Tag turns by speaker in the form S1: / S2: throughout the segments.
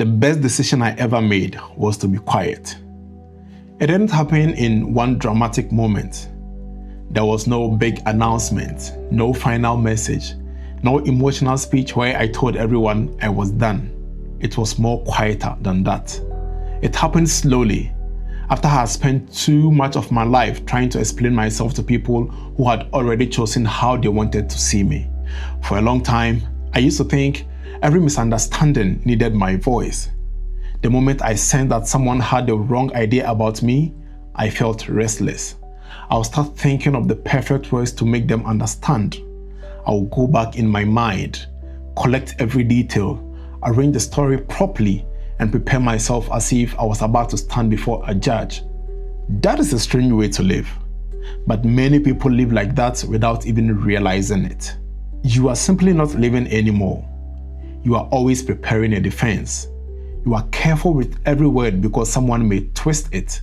S1: The best decision I ever made was to be quiet. It didn't happen in one dramatic moment. There was no big announcement, no final message, no emotional speech where I told everyone I was done. It was more quieter than that. It happened slowly, after I had spent too much of my life trying to explain myself to people who had already chosen how they wanted to see me. For a long time, I used to think every misunderstanding needed my voice. The moment I sensed that someone had the wrong idea about me, I felt restless. I would start thinking of the perfect ways to make them understand. I would go back in my mind, collect every detail, arrange the story properly, and prepare myself as if I was about to stand before a judge. That is a strange way to live, but many people live like that without even realizing it. You are simply not living anymore. You are always preparing a defense. You are careful with every word because someone may twist it.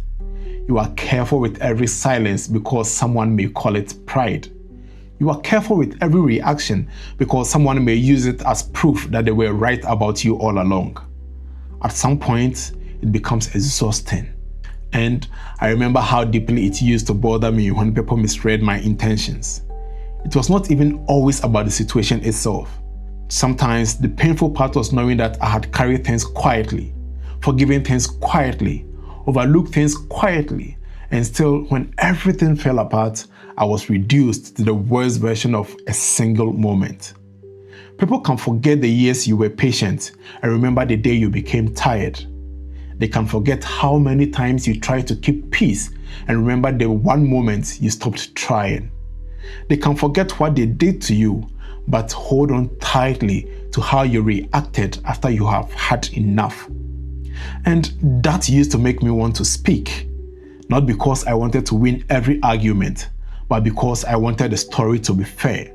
S1: You are careful with every silence because someone may call it pride. You are careful with every reaction because someone may use it as proof that they were right about you all along. At some point, it becomes exhausting. And I remember how deeply it used to bother me when people misread my intentions. It was not even always about the situation itself. Sometimes the painful part was knowing that I had carried things quietly, forgiven things quietly, overlooked things quietly, and still, when everything fell apart, I was reduced to the worst version of a single moment. People can forget the years you were patient and remember the day you became tired. They can forget how many times you tried to keep peace and remember the one moment you stopped trying. They can forget what they did to you, but hold on tightly to how you reacted after you have had enough. And that used to make me want to speak, not because I wanted to win every argument, but because I wanted the story to be fair.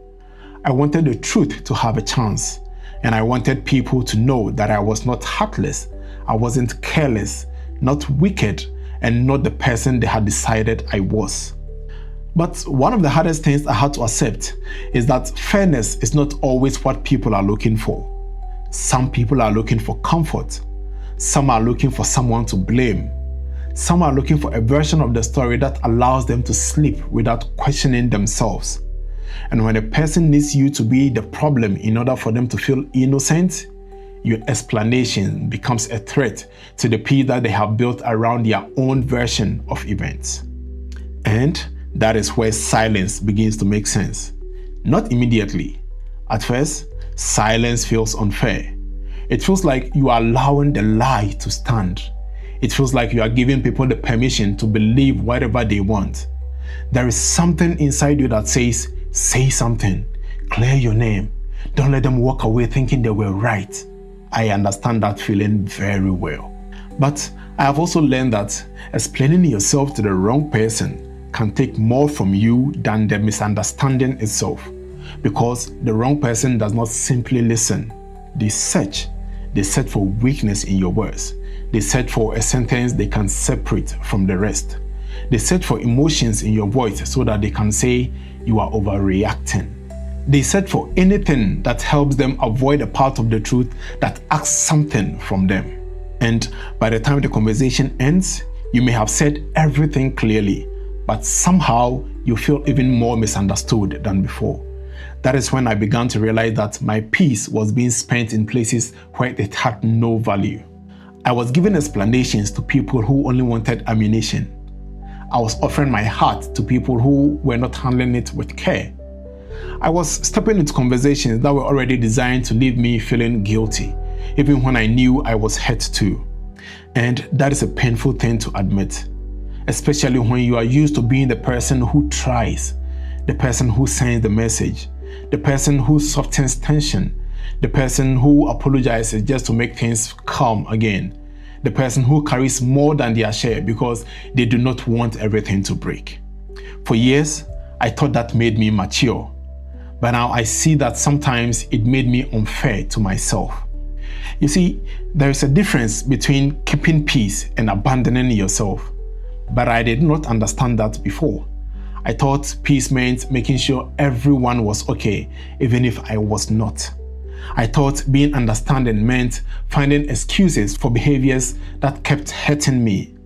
S1: I wanted the truth to have a chance, and I wanted people to know that I was not heartless, I wasn't careless, not wicked, and not the person they had decided I was. But one of the hardest things I had to accept is that fairness is not always what people are looking for. Some people are looking for comfort. Some are looking for someone to blame. Some are looking for a version of the story that allows them to sleep without questioning themselves. And when a person needs you to be the problem in order for them to feel innocent, your explanation becomes a threat to the peace that they have built around their own version of events. And that is where silence begins to make sense. Not immediately. At first, silence feels unfair. It feels like you are allowing the lie to stand. It feels like you are giving people the permission to believe whatever they want. There is something inside you that says, say something, clear your name. Don't let them walk away thinking they were right. I understand that feeling very well. But I have also learned that explaining yourself to the wrong person can take more from you than the misunderstanding itself. Because the wrong person does not simply listen. They search. They search for weakness in your words. They search for a sentence they can separate from the rest. They search for emotions in your voice so that they can say you are overreacting. They search for anything that helps them avoid a part of the truth that asks something from them. And by the time the conversation ends, you may have said everything clearly, but somehow you feel even more misunderstood than before. That is when I began to realize that my peace was being spent in places where it had no value. I was giving explanations to people who only wanted ammunition. I was offering my heart to people who were not handling it with care. I was stepping into conversations that were already designed to leave me feeling guilty, even when I knew I was hurt too. And that is a painful thing to admit, especially when you are used to being the person who tries, the person who sends the message, the person who softens tension, the person who apologizes just to make things calm again, the person who carries more than their share because they do not want everything to break. For years, I thought that made me mature, but now I see that sometimes it made me unfair to myself. You see, there is a difference between keeping peace and abandoning yourself, but I did not understand that before. I thought peace meant making sure everyone was okay, even if I was not. I thought being understanding meant finding excuses for behaviors that kept hurting me.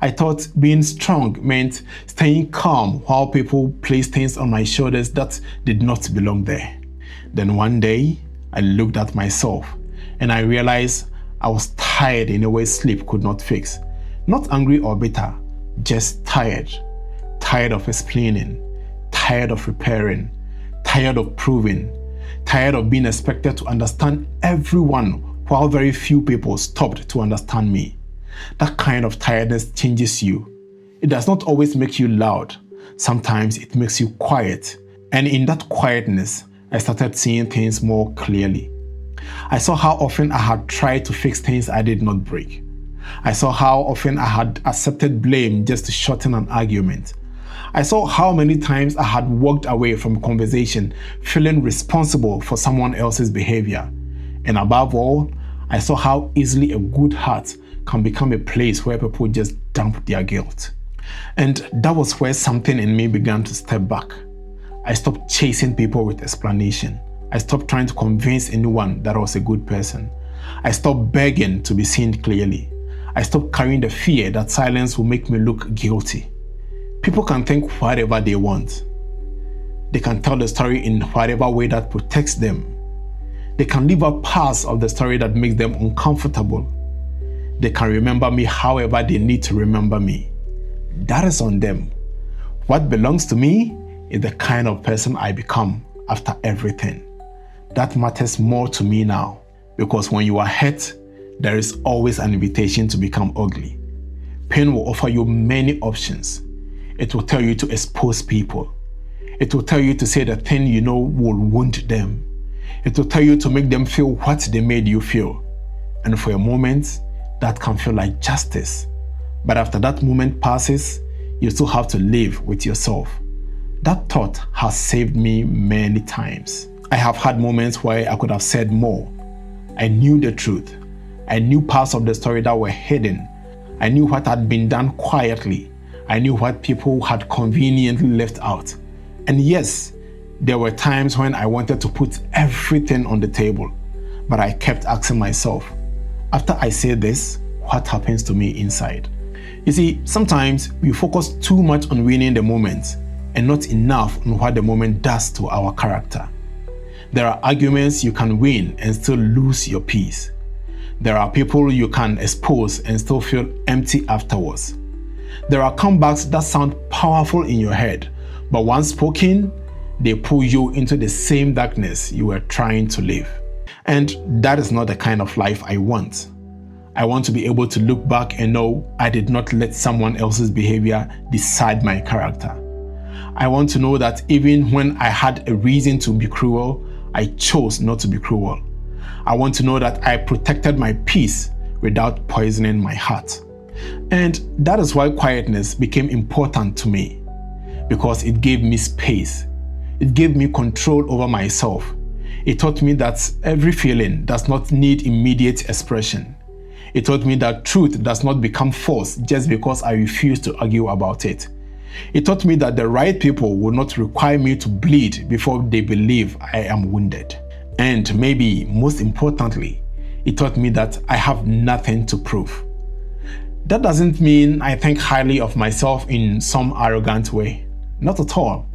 S1: I thought being strong meant staying calm while people placed things on my shoulders that did not belong there. Then one day, I looked at myself and I realized I was tired in a way sleep could not fix. Not angry or bitter, just tired. Tired of explaining, tired of repairing, tired of proving, tired of being expected to understand everyone while very few people stopped to understand me. That kind of tiredness changes you. It does not always make you loud. Sometimes it makes you quiet. And in that quietness, I started seeing things more clearly. I saw how often I had tried to fix things I did not break. I saw how often I had accepted blame just to shorten an argument. I saw how many times I had walked away from a conversation feeling responsible for someone else's behavior. And above all, I saw how easily a good heart can become a place where people just dump their guilt. And that was where something in me began to step back. I stopped chasing people with explanation. I stopped trying to convince anyone that I was a good person. I stopped begging to be seen clearly. I stopped carrying the fear that silence will make me look guilty. People can think whatever they want. They can tell the story in whatever way that protects them. They can leave out parts of the story that makes them uncomfortable. They can remember me however they need to remember me. That is on them. What belongs to me is the kind of person I become after everything. That matters more to me now, because when you are hurt, there is always an invitation to become ugly. Pain will offer you many options. It will tell you to expose people. It will tell you to say the thing you know will wound them. It will tell you to make them feel what they made you feel. And for a moment, that can feel like justice. But after that moment passes, you still have to live with yourself. That thought has saved me many times. I have had moments where I could have said more. I knew the truth. I knew parts of the story that were hidden. I knew what had been done quietly. I knew what people had conveniently left out. And yes, there were times when I wanted to put everything on the table, but I kept asking myself, after I say this, what happens to me inside? You see, sometimes we focus too much on winning the moment and not enough on what the moment does to our character. There are arguments you can win and still lose your peace. There are people you can expose and still feel empty afterwards. There are comebacks that sound powerful in your head, but once spoken, they pull you into the same darkness you were trying to live. And that is not the kind of life I want. I want to be able to look back and know I did not let someone else's behavior decide my character. I want to know that even when I had a reason to be cruel, I chose not to be cruel. I want to know that I protected my peace without poisoning my heart. And that is why quietness became important to me, because it gave me space. It gave me control over myself. It taught me that every feeling does not need immediate expression. It taught me that truth does not become false just because I refuse to argue about it. It taught me that the right people will not require me to bleed before they believe I am wounded. And maybe most importantly, it taught me that I have nothing to prove. That doesn't mean I think highly of myself in some arrogant way. Not at all.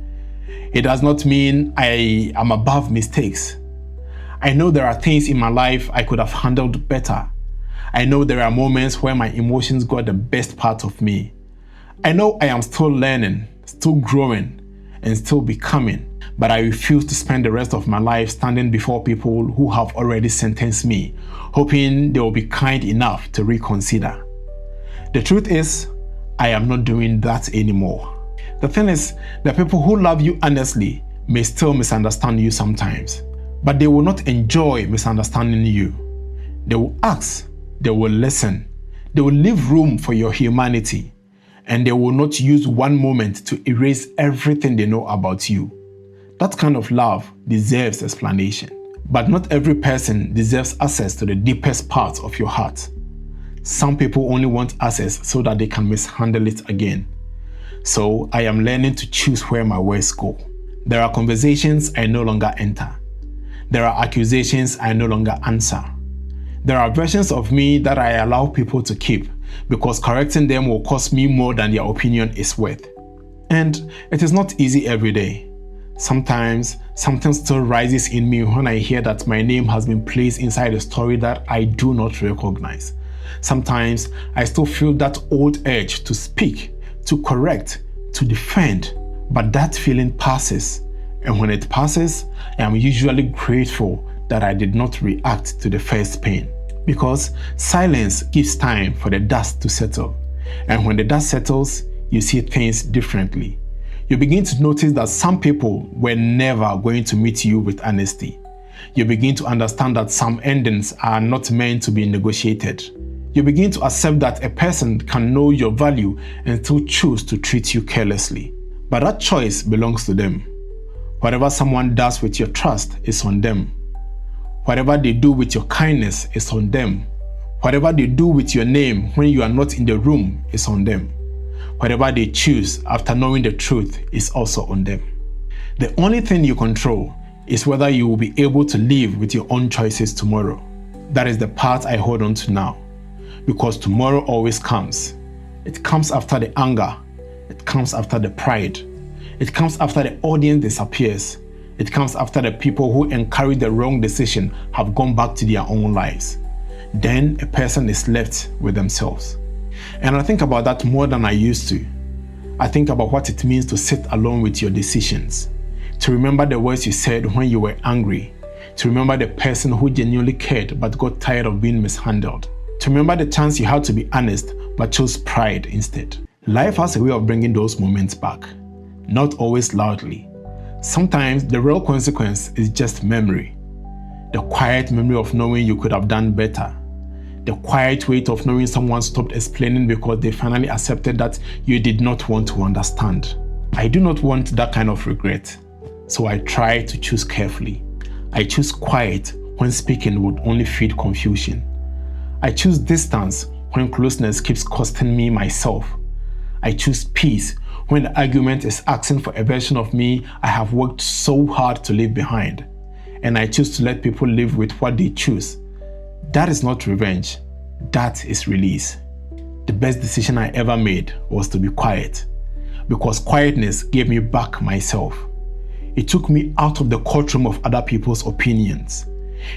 S1: It does not mean I am above mistakes. I know there are things in my life I could have handled better. I know there are moments where my emotions got the best part of me. I know I am still learning, still growing, and still becoming. But I refuse to spend the rest of my life standing before people who have already sentenced me, hoping they will be kind enough to reconsider. The truth is, I am not doing that anymore. The thing is, the people who love you honestly may still misunderstand you sometimes, but they will not enjoy misunderstanding you. They will ask, they will listen, they will leave room for your humanity, and they will not use one moment to erase everything they know about you. That kind of love deserves explanation, but not every person deserves access to the deepest parts of your heart. Some people only want access so that they can mishandle it again. So I am learning to choose where my words go. There are conversations I no longer enter. There are accusations I no longer answer. There are versions of me that I allow people to keep because correcting them will cost me more than their opinion is worth. And it is not easy every day. Sometimes something still rises in me when I hear that my name has been placed inside a story that I do not recognize. Sometimes I still feel that old urge to speak, to correct, to defend, but that feeling passes. And when it passes, I am usually grateful that I did not react to the first pain. Because silence gives time for the dust to settle. And when the dust settles, you see things differently. You begin to notice that some people were never going to meet you with honesty. You begin to understand that some endings are not meant to be negotiated. You begin to accept that a person can know your value and still choose to treat you carelessly. But that choice belongs to them. Whatever someone does with your trust is on them. Whatever they do with your kindness is on them. Whatever they do with your name when you are not in the room is on them. Whatever they choose after knowing the truth is also on them. The only thing you control is whether you will be able to live with your own choices tomorrow. That is the part I hold on to now. Because tomorrow always comes. It comes after the anger. It comes after the pride. It comes after the audience disappears. It comes after the people who encourage the wrong decision have gone back to their own lives. Then a person is left with themselves. And I think about that more than I used to. I think about what it means to sit alone with your decisions, to remember the words you said when you were angry, to remember the person who genuinely cared but got tired of being mishandled, to remember the chance you had to be honest but chose pride instead. Life has a way of bringing those moments back, not always loudly. Sometimes the real consequence is just memory. The quiet memory of knowing you could have done better. The quiet weight of knowing someone stopped explaining because they finally accepted that you did not want to understand. I do not want that kind of regret, so I try to choose carefully. I choose quiet when speaking would only feed confusion. I choose distance when closeness keeps costing me myself. I choose peace when the argument is asking for a version of me I have worked so hard to leave behind. And I choose to let people live with what they choose. That is not revenge. That is release. The best decision I ever made was to be quiet, because quietness gave me back myself. It took me out of the courtroom of other people's opinions.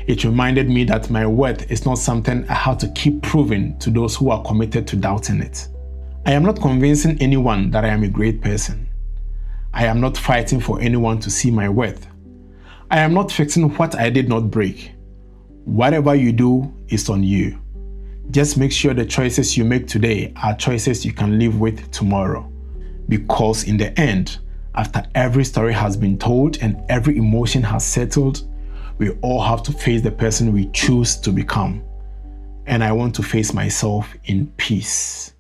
S1: It reminded me that my worth is not something I have to keep proving to those who are committed to doubting it. I am not convincing anyone that I am a great person. I am not fighting for anyone to see my worth. I am not fixing what I did not break. Whatever you do is on you. Just make sure the choices you make today are choices you can live with tomorrow. Because in the end, after every story has been told and every emotion has settled, we all have to face the person we choose to become. And I want to face myself in peace.